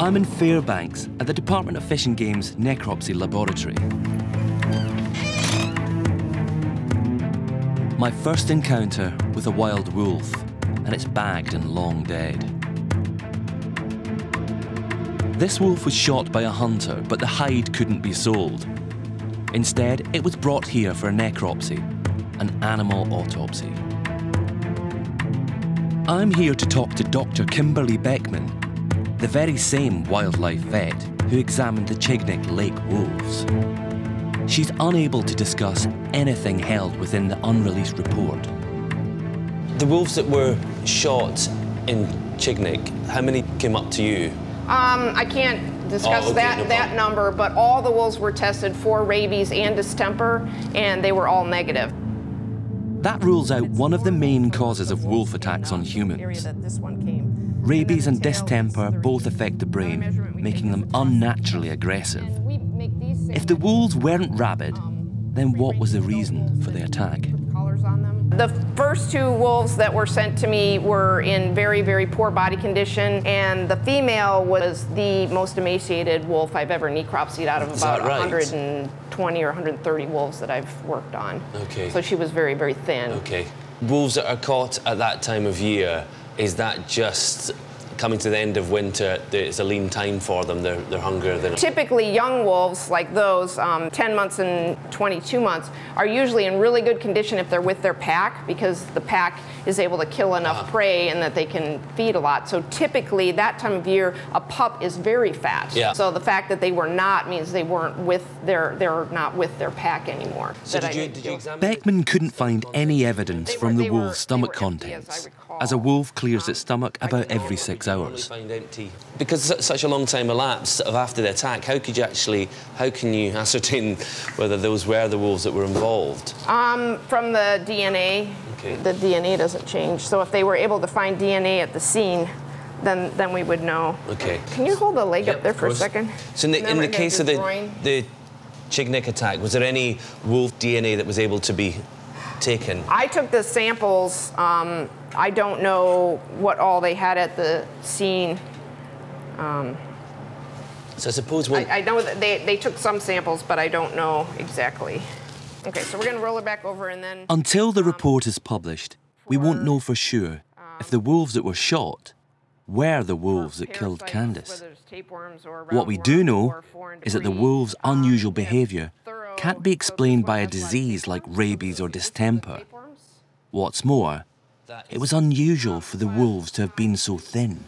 I'm in Fairbanks at the Department of Fish and Game's Necropsy Laboratory. My first encounter with a wild wolf, and it's bagged and long dead. This wolf was shot by a hunter, but the hide couldn't be sold. Instead, it was brought here for a necropsy, an animal autopsy. I'm here to talk to Dr. Kimberly Beckman, the very same wildlife vet who examined the Chignik Lake wolves. She's unable to discuss anything held within the unreleased report. The wolves that were shot in Chignik, how many came up to you? I can't discuss that number, but all the wolves were tested for rabies and distemper, and they were all negative. That rules out one of the main causes of wolf attacks on humans. Rabies and distemper both affect the brain, making them unnaturally aggressive. If the wolves weren't rabid, then what was the reason for the attack? The first two wolves that were sent to me were in very, very poor body condition, and the female was the most emaciated wolf I've ever necropsied out of about 120 or 130 wolves that I've worked on. Okay. So she was very, very thin. Okay. Wolves that are caught at that time of year, is that just coming to the end of winter, it's a lean time for them, they're hungrier than... Typically young wolves like those, 10 months and 22 months, are usually in really good condition if they're with their pack, because the pack is able to kill enough prey and that they can feed a lot. So typically that time of year, a pup is very fat. Yeah. So the fact that they were not means they weren't with they're not with their pack anymore. So did you examine... Beckman couldn't find any evidence from the wolf's stomach contents, as a wolf clears its stomach about every 6 hours. Because such a long time elapsed after the attack, how can you ascertain whether those were the wolves that were involved? From the DNA, the DNA doesn't change. So if they were able to find DNA at the scene, then we would know. Okay. Can you hold the leg up there for a second? So in the case of the Chignik attack, was there any wolf DNA that was able to be taken? I took the samples. I don't know what all they had at the scene. So I suppose when... I know that they took some samples, but I don't know exactly. Okay, so we're going to roll it back over and then... Until the report is published, we won't know for sure if the wolves that were shot were the wolves that killed Candace. What we do know is that the wolves' unusual behaviour can't be explained by a disease like rabies or distemper. What's more, it was unusual for the wolves to have been so thin.